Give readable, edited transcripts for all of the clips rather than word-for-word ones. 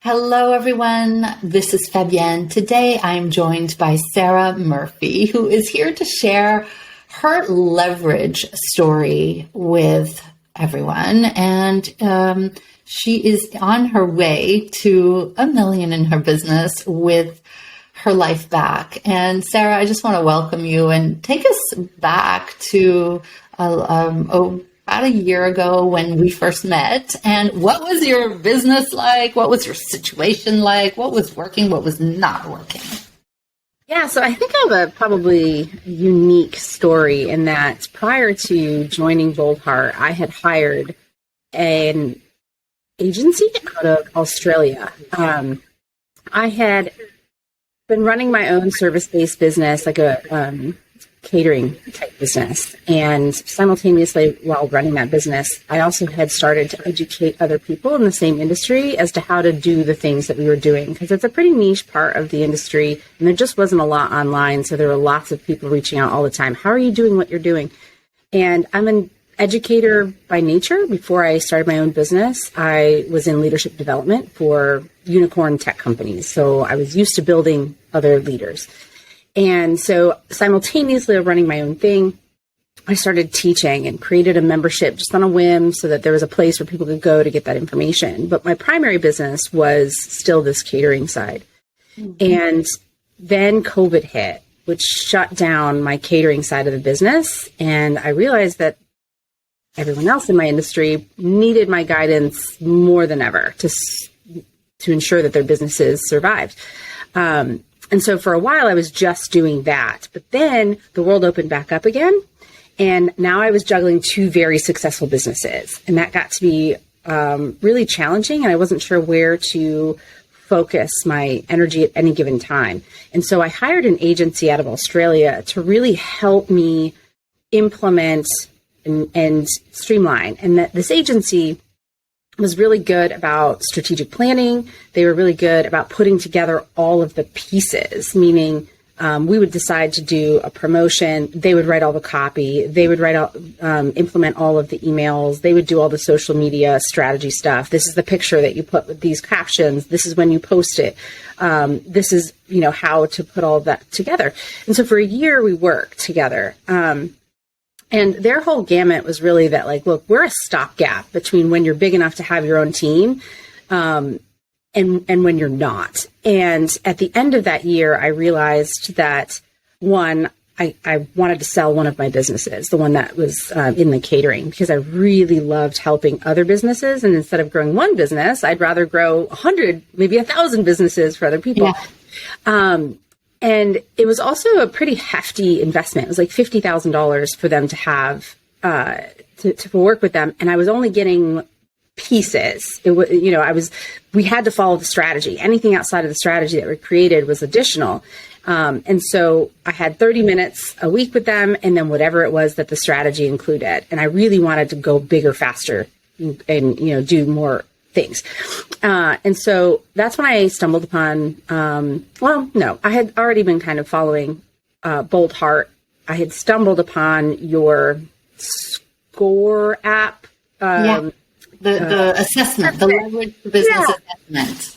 Hello, everyone. This is Fabienne. Today, I'm joined by Sarah Murphy, who is here to share her leverage story with everyone. And she is on her way to $1 million in her business with her life back. And Sarah, I just want to welcome you and take us back to about a year ago when we first met. And what was your business like? What was your situation like? What was working? What was not working? Yeah, so I think I have a probably unique story in that prior to joining Boldheart, I had hired an agency out of Australia. I had been running my own service-based business, like a catering type business. And simultaneously, while running that business, I also had started to educate other people in the same industry as to how to do the things that we were doing, because it's a pretty niche part of the industry. And there just wasn't a lot online. So there were lots of people reaching out all the time. How are you doing what you're doing? And I'm an educator by nature. Before I started my own business, I was in leadership development for unicorn tech companies. So I was used to building other leaders. And so simultaneously running my own thing, I started teaching and created a membership just on a whim so that there was a place where people could go to get that information. But my primary business was still this catering side. Mm-hmm. And then COVID hit, which shut down my catering side of the business. And I realized that everyone else in my industry needed my guidance more than ever to ensure that their businesses survived. And so for a while, I was just doing that. But then the world opened back up again. And now I was juggling two very successful businesses. And that got to be really challenging. And I wasn't sure where to focus my energy at any given time. And so I hired an agency out of Australia to really help me implement and streamline. And that this agency was really good about strategic planning. They were really good about putting together all of the pieces, meaning we would decide to do a promotion. They would write all the copy. They would implement all of the emails. They would do all the social media strategy stuff. This is the picture that you put with these captions. This is when you post it. This is, how to put all that together. And so for a year, we worked together. And their whole gamut was really that, like, look, we're a stopgap between when you're big enough to have your own team and when you're not. And at the end of that year, I realized that, one, I wanted to sell one of my businesses, the one that was in the catering, because I really loved helping other businesses. And instead of growing one business, I'd rather grow 100, maybe 1,000 businesses for other people. Yeah. And it was also a pretty hefty investment. It was like $50,000 for them to have, to work with them. And I was only getting pieces. It was, we had to follow the strategy. Anything outside of the strategy that we created was additional. And so I had 30 minutes a week with them, and then whatever it was that the strategy included. And I really wanted to go bigger, faster, and, do more things. And so that's when I stumbled upon, I had already been kind of following Boldheart. I had stumbled upon your score app. The assessment, the leverage business assessment.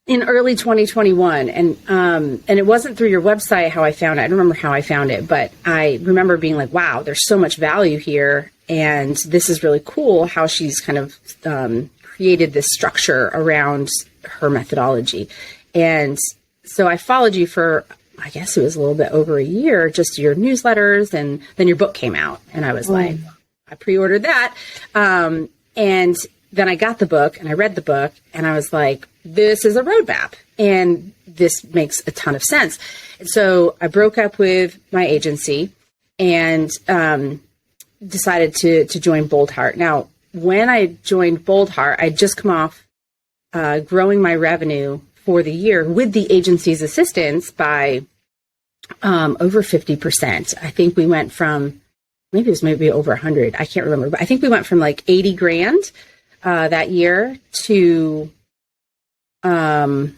In early 2021. And it wasn't through your website how I found it. I don't remember how I found it, but I remember being like, wow, there's so much value here. And this is really cool how she's kind of created this structure around her methodology. And so I followed you for, I guess it was a little bit over a year, just your newsletters, and then your book came out. And I was like, I pre-ordered that. And then I got the book and I read the book and I was like, this is a roadmap and this makes a ton of sense. And so I broke up with my agency and decided to join Boldheart. Now, when I joined Boldheart, I'd just come off growing my revenue for the year with the agency's assistance by over 50%. I think we went from, maybe over 100. I can't remember, but I think we went from like 80 grand that year to a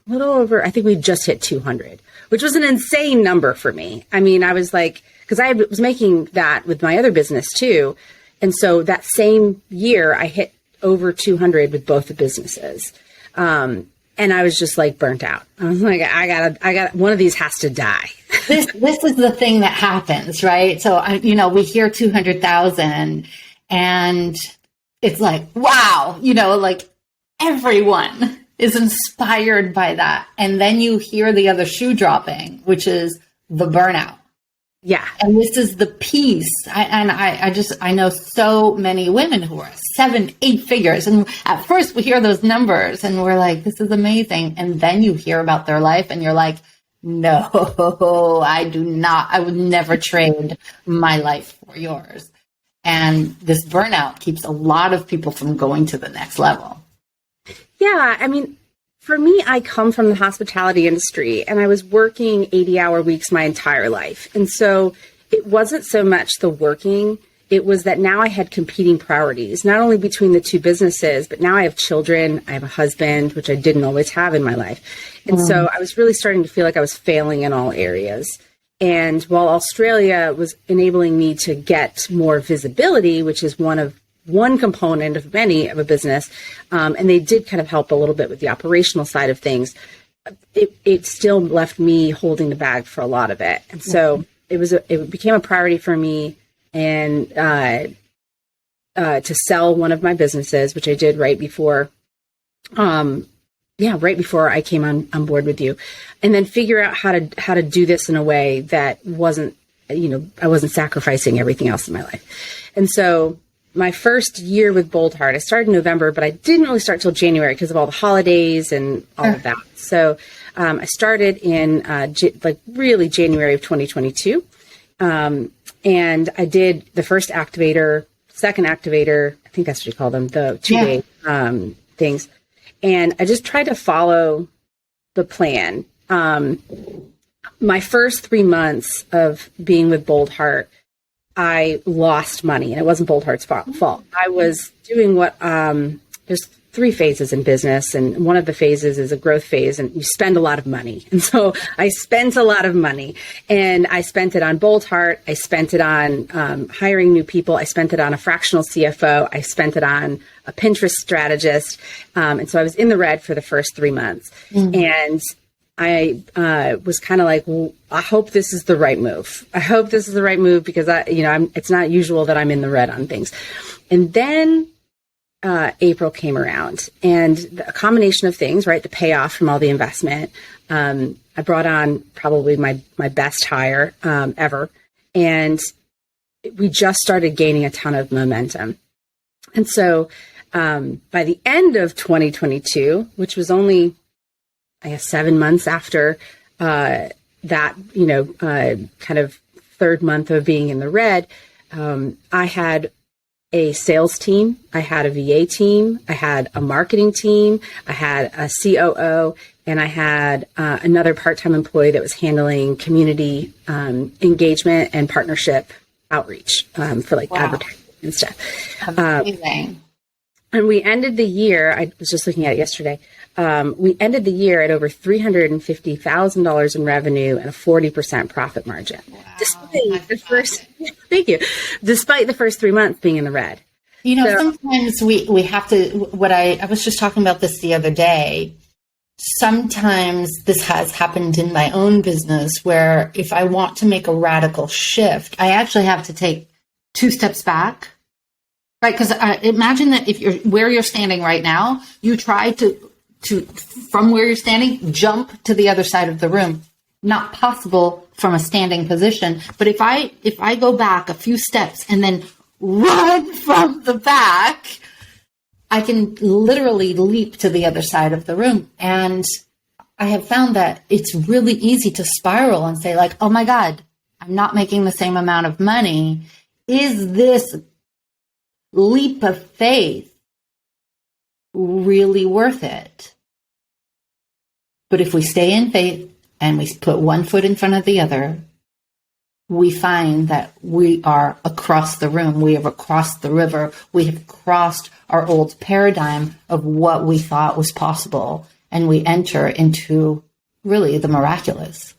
little over, I think we just hit 200, which was an insane number for me. I mean, I was like, because I was making that with my other business too. And so that same year I hit over 200 with both the businesses. And I was just like burnt out. I was like, I got one of these has to die. This is the thing that happens, right? So, we hear 200,000 and it's like, wow, like everyone is inspired by that. And then you hear the other shoe dropping, which is the burnout. Yeah. And this is the piece. I know so many women who are 7, 8 figures. And at first we hear those numbers and we're like, this is amazing. And then you hear about their life and you're like, no, I would never trade my life for yours. And this burnout keeps a lot of people from going to the next level. Yeah. I mean, for me, I come from the hospitality industry and I was working 80-hour weeks my entire life. And so it wasn't so much the working, it was that now I had competing priorities, not only between the two businesses, but now I have children, I have a husband, which I didn't always have in my life. And so I was really starting to feel like I was failing in all areas. And while Australia was enabling me to get more visibility, which is one component of many of a business, and they did kind of help a little bit with the operational side of things, it still left me holding the bag for a lot of it. And so it became a priority for me and to sell one of my businesses, which I did right before I came on board with you, and then figure out how to do this in a way that wasn't, I wasn't sacrificing everything else in my life. And so my first year with Boldheart, I started in November, but I didn't really start till January because of all the holidays and all of that. So I started in really January of 2022. And I did the first activator, second activator, I think that's what you call them, the 2-day things. And I just tried to follow the plan. My first 3 months of being with Boldheart, I lost money, and it wasn't Boldheart's fault. I was doing there's 3 phases in business, and one of the phases is a growth phase, and you spend a lot of money. And so I spent a lot of money, and I spent it on Boldheart. I spent it on hiring new people. I spent it on a fractional CFO. I spent it on a Pinterest strategist. And so I was in the red for the first 3 months. And I was kind of like, well, I hope this is the right move. I hope this is the right move because it's not usual that I'm in the red on things. And then April came around, and a combination of things, right? The payoff from all the investment. I brought on probably my best hire ever, and we just started gaining a ton of momentum. And so by the end of 2022, which was only, I guess, 7 months after that, kind of third month of being in the red, I had a sales team, I had a VA team, I had a marketing team, I had a COO, and I had another part-time employee that was handling community engagement and partnership outreach for advertising and stuff. Amazing. And we ended the year, I was just looking at it yesterday, we ended the year at over $350,000 in revenue and a 40% profit margin. Wow, despite the first 3 months being in the red. Sometimes we have to, I was just talking about this the other day. Sometimes this has happened in my own business where if I want to make a radical shift, I actually have to take 2 steps back. Right, because imagine that if you're where you're standing right now, you try to from where you're standing, jump to the other side of the room. Not possible from a standing position. But if I go back a few steps and then run from the back, I can literally leap to the other side of the room. And I have found that it's really easy to spiral and say like, oh my God, I'm not making the same amount of money. Is this leap of faith really worth it? But if we stay in faith and we put one foot in front of the other, we find that we are across the room. We have crossed the river. We have crossed our old paradigm of what we thought was possible. And we enter into really the miraculous.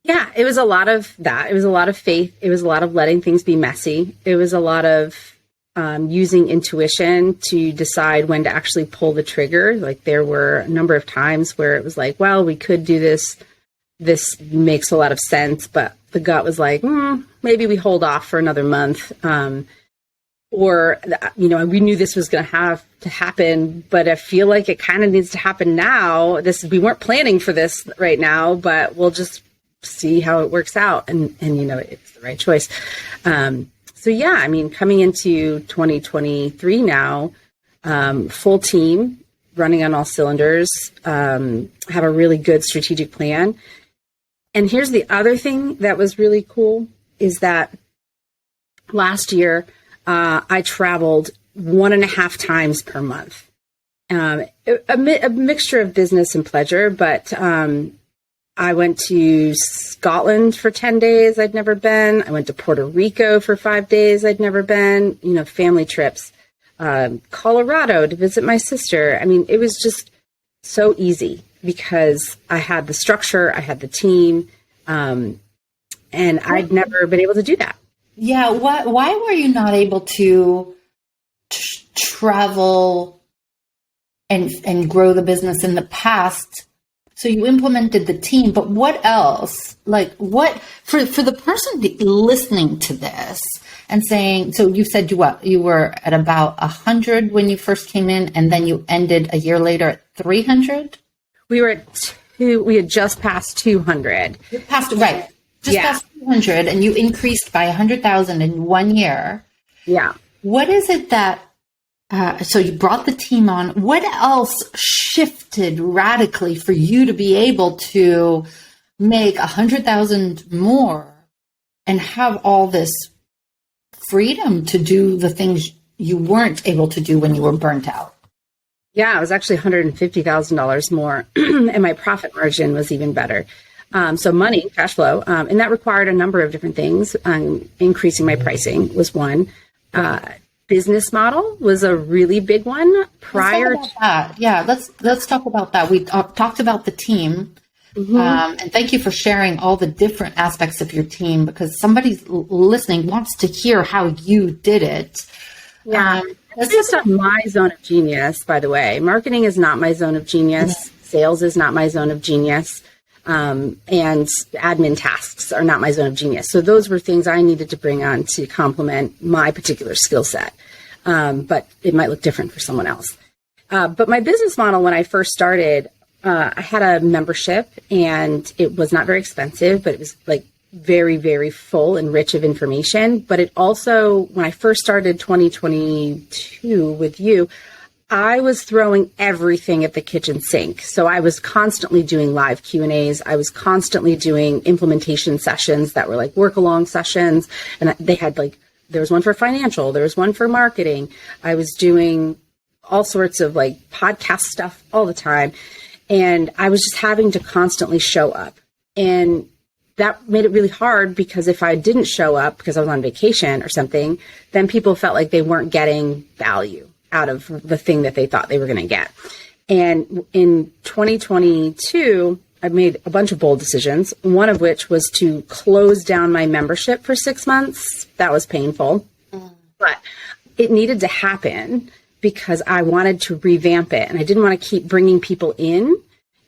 Yeah, it was a lot of that. It was a lot of faith. It was a lot of letting things be messy. It was a lot of using intuition to decide when to actually pull the trigger. Like there were a number of times where it was like, well, we could do this. This makes a lot of sense, but the gut was like, maybe we hold off for another month. Or, we knew this was going to have to happen, but I feel like it kind of needs to happen now. We weren't planning for this right now, but we'll just see how it works out. And it's the right choice. Coming into 2023 now, full team, running on all cylinders, have a really good strategic plan. And here's the other thing that was really cool is that last year, I traveled 1.5 times per month, a mixture of business and pleasure. But I went to Scotland for 10 days. I'd never been. I went to Puerto Rico for 5 days. I'd never been, family trips, Colorado to visit my sister. I mean, it was just so easy because I had the structure, I had the team, and I'd never been able to do that. Yeah. Why were you not able to travel and grow the business in the past? So you implemented the team, but what else? Like what for the person listening to this and saying, so you said you were at about 100 when you first came in, and then you ended a year later at 300? We were at we had just passed 200. Right. Past 200, and you increased by 100,000 in 1 year. Yeah. What is it that, so you brought the team on. What else shifted radically for you to be able to make 100,000 more and have all this freedom to do the things you weren't able to do when you were burnt out? Yeah, it was actually $150,000 more, and my profit margin was even better. So money, cash flow, and that required a number of different things. Increasing my pricing was one. Business model was a really big one. Let's talk about that. We talked about the team, and thank you for sharing all the different aspects of your team, because somebody listening wants to hear how you did it. Yeah, it's not my zone of genius, by the way. Marketing is not my zone of genius. Sales is not my zone of genius. And admin tasks are not my zone of genius. So those were things I needed to bring on to complement my particular skill set. But it might look different for someone else. But my business model, when I first started, I had a membership, and it was not very expensive, but it was like very, very full and rich of information. But it also, when I first started 2022 with you, I was throwing everything at the kitchen sink. So I was constantly doing live Q&As. I was constantly doing implementation sessions that were like work along sessions. And they had there was one for financial, there was one for marketing. I was doing all sorts of podcast stuff all the time. And I was just having to constantly show up. And that made it really hard, because if I didn't show up because I was on vacation or something, then people felt like they weren't getting value out of the thing that they thought they were going to get. And in 2022, I made a bunch of bold decisions, one of which was to close down my membership for 6 months. That was painful, but it needed to happen because I wanted to revamp it. And I didn't want to keep bringing people in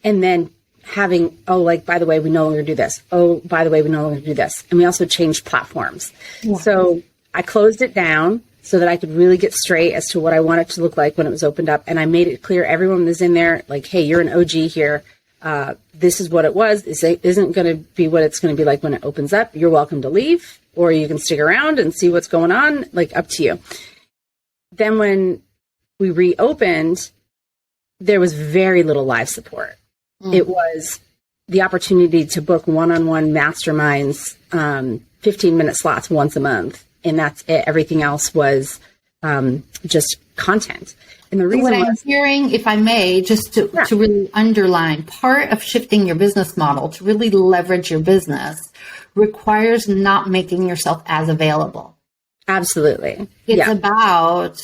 and then having, by the way, we no longer do this. Oh, by the way, we no longer do this. And we also changed platforms. Yeah. So I closed it down so that I could really get straight as to what I want it to look like when it was opened up. And I made it clear, everyone was in there, hey, you're an OG here. This is what it was. This isn't going to be what it's going to be like when it opens up. You're welcome to leave, or you can stick around and see what's going on, up to you. Then when we reopened, there was very little live support. It was the opportunity to book one-on-one masterminds, 15-minute slots once a month. And that's it. Everything else was just content. And the reason I'm hearing, if I may, just to really underline, part of shifting your business model to really leverage your business requires not making yourself as available. Absolutely. It's about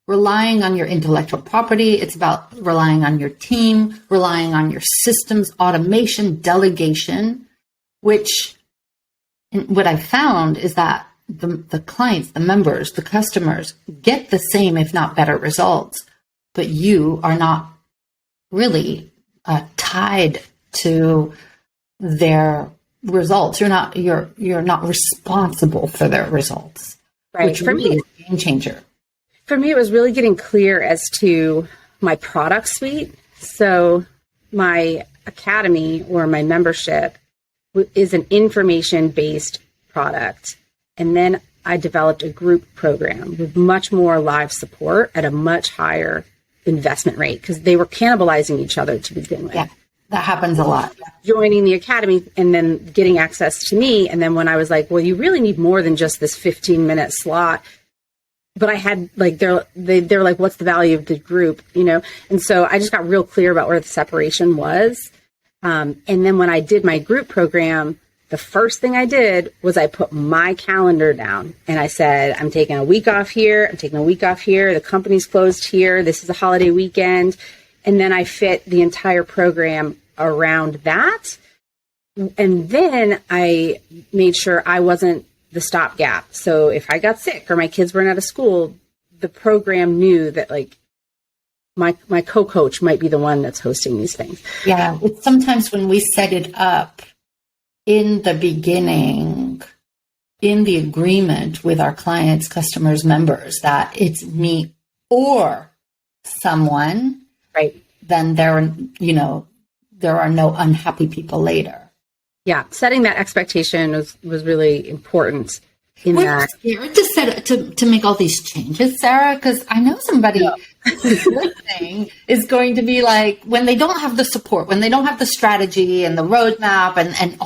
relying on your intellectual property. It's about relying on your team, relying on your systems, automation, delegation, which what I found is that the clients, the members, the customers get the same, if not better results, but you are not really tied to their results. You're not responsible for their results. Right. Which For really me, is a game changer. For me, it was really getting clear as to my product suite. So my academy or my membership is an information-based product. And then I developed a group program with much more live support at a much higher investment rate because they were cannibalizing each other to begin with. Yeah, that happens a lot. Joining the academy and then getting access to me. And then when I was like, well, you really need more than just this 15-minute slot. But I had like, they're like, what's the value of the group, you know? And so I just got real clear about where the separation was. And then when I did my group program, the first thing I did was I put my calendar down and I said, I'm taking a week off here. I'm taking a week off here. The company's closed here. This is a holiday weekend. And then I fit the entire program around that. And then I made sure I wasn't the stopgap. So if I got sick or my kids weren't out of school, the program knew that like my co-coach might be the one that's hosting these things. Yeah. It's sometimes when we set it up in the beginning, in the agreement with our clients, customers, members, that it's me or someone, right? Then there are no unhappy people later. Yeah, setting that expectation was really important. We're scared to make all these changes, Sarah, because I know somebody who's listening is going to be like, when they don't have the support, when they don't have the strategy and the roadmap, and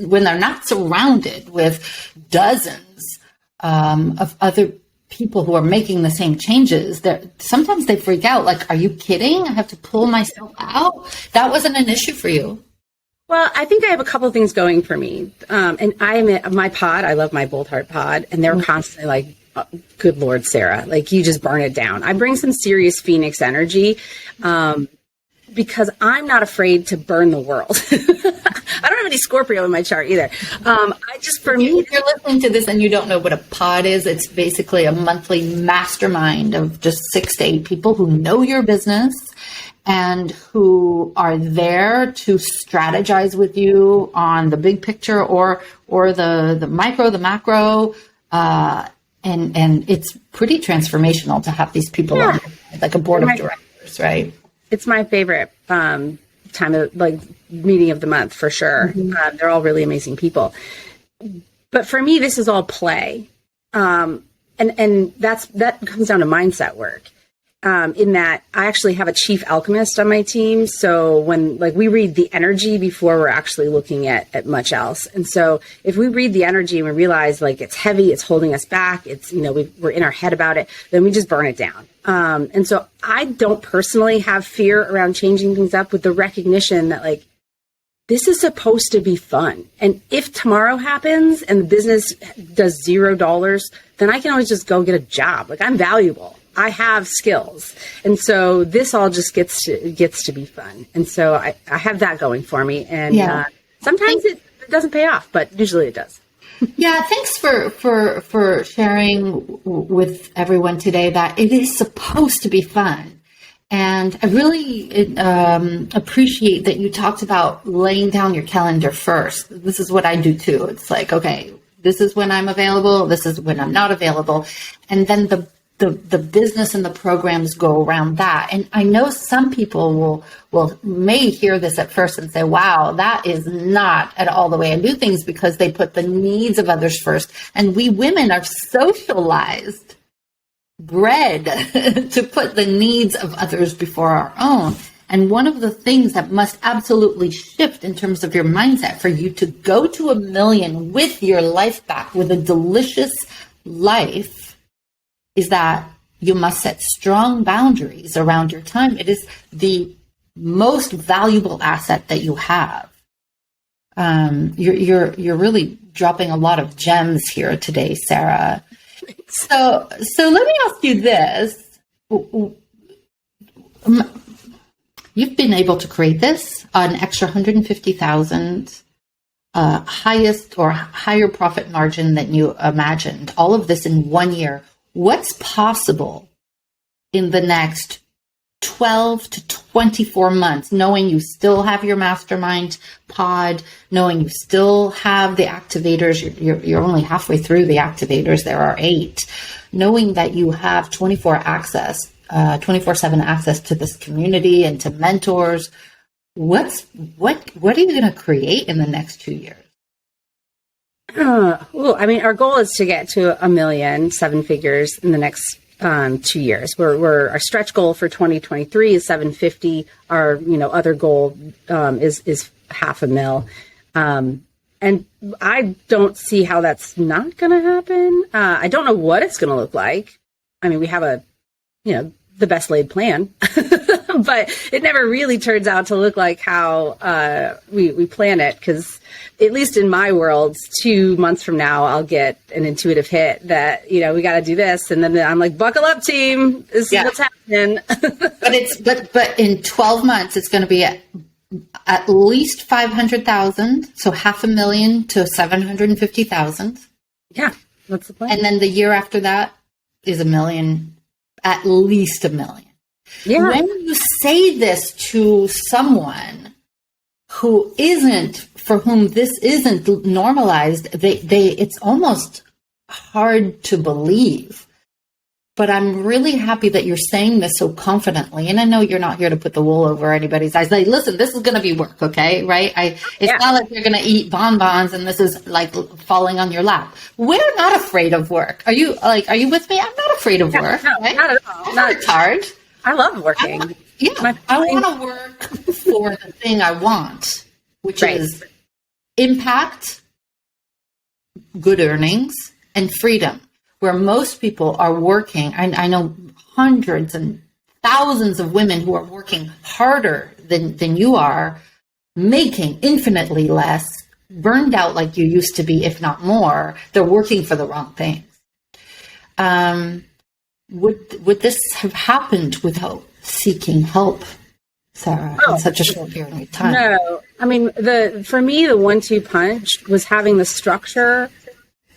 when they're not surrounded with dozens of other people who are making the same changes, sometimes they freak out. Like, are you kidding? I have to pull myself out? That wasn't an issue for you. Well, I think I have a couple of things going for me. And my pod, I love my Boldheart pod, and they're constantly like, oh, good Lord, Sarah, like you just burn it down. I bring some serious Phoenix energy because I'm not afraid to burn the world. I don't have any Scorpio in my chart either. If you're listening to this and you don't know what a pod is, it's basically a monthly mastermind of just 6 to 8 people who know your business and who are there to strategize with you on the big picture or the micro, the macro. And it's pretty transformational to have these people on, like a board of directors, right? It's my favorite time of like meeting of the month for sure. Mm-hmm. They're all really amazing people. But for me, this is all play. And that comes down to mindset work. In that I actually have a chief alchemist on my team. So when like we read the energy before we're actually looking at much else. And so if we read the energy and we realize like it's heavy, it's holding us back, it's, we're in our head about it, then we just burn it down. And so I don't personally have fear around changing things up with the recognition that like, this is supposed to be fun. And if tomorrow happens and the business does $0, then I can always just go get a job. Like I'm valuable. I have skills. And so this all just gets to be fun. And so I have that going for me. And sometimes it doesn't pay off, but usually it does. Yeah. Thanks for sharing with everyone today that it is supposed to be fun. And I really appreciate that you talked about laying down your calendar first. This is what I do too. It's like, okay, this is when I'm available. This is when I'm not available. And then the business and the programs go around that. And I know some people may hear this at first and say, wow, that is not at all the way I do things, because they put the needs of others first. And we women are socialized, bred to put the needs of others before our own. And one of the things that must absolutely shift in terms of your mindset for you to go to $1 million with your life back, with a delicious life, is that you must set strong boundaries around your time. It is the most valuable asset that you have. You're really dropping a lot of gems here today, Sarah. So let me ask you this. You've been able to create this, an extra $150,000 highest or higher profit margin than you imagined. All of this in 1 year. What's possible in the next 12 to 24 months, knowing you still have your mastermind pod, knowing you still have the activators, you're only halfway through the activators, there are 8, knowing that you have 24/7 access to this community and to mentors. What are you going to create in the next 2 years? Our goal is to get to 1 million, 7 figures in the next 2 years. Our stretch goal for 2023 is 750. Our other goal is $500,000. And I don't see how that's not going to happen. I don't know what it's going to look like. I mean, we have the best laid plan, but it never really turns out to look like how we plan it. Because at least in my world, 2 months from now, I'll get an intuitive hit that, we got to do this. And then I'm like, buckle up, team. This is what's happening. but in 12 months, it's going to be at least 500,000. So $500,000 to 750,000. Yeah, that's the plan. And then the year after that is 1 million, at least 1 million. Yeah. When you say this to someone for whom this isn't normalized, it's almost hard to believe. But I'm really happy that you're saying this so confidently. And I know you're not here to put the wool over anybody's eyes. Like, listen, this is going to be work, okay? Right? It's not like you're going to eat bonbons and this is like falling on your lap. We're not afraid of work. Are you with me? I'm not afraid of work. No, right? not at all. It's hard. I love working. I want to work for the thing I want, which is impact, good earnings, and freedom. Where most people are working, I know hundreds and thousands of women who are working harder than you are, making infinitely less, burned out like you used to be, if not more. They're working for the wrong things. Would this have happened without seeking help, Sarah, in such a short period of time? No. I mean, for me, the 1-2 punch was having the structure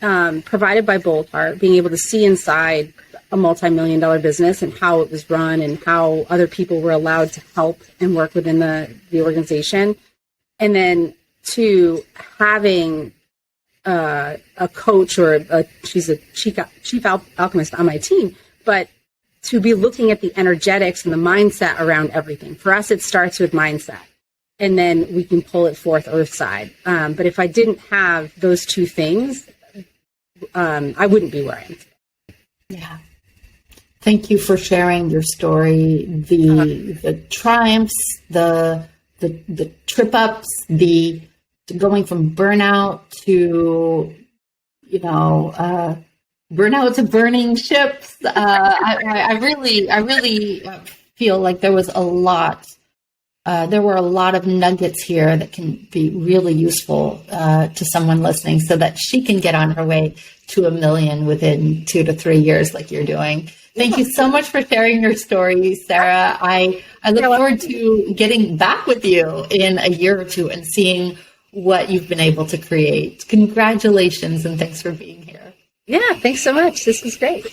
provided by Boldheart, being able to see inside a multi-million-dollar business and how it was run and how other people were allowed to help and work within the organization. And then to having a coach she's a chief alchemist on my team, but to be looking at the energetics and the mindset around everything. For us, it starts with mindset, and then we can pull it forth earth side. But if I didn't have those two things, I wouldn't be where I am today. Yeah. Thank you for sharing your story, the triumphs, the trip ups, the going from burnout to, burnout to burning ships. I really feel like there was a lot. There were a lot of nuggets here that can be really useful to someone listening so that she can get on her way to 1 million within 2 to 3 years like you're doing. Thank you so much for sharing your story, Sarah. I look forward to getting back with you in a year or two and seeing what you've been able to create. Congratulations and thanks for being here. Yeah, thanks so much. This was great.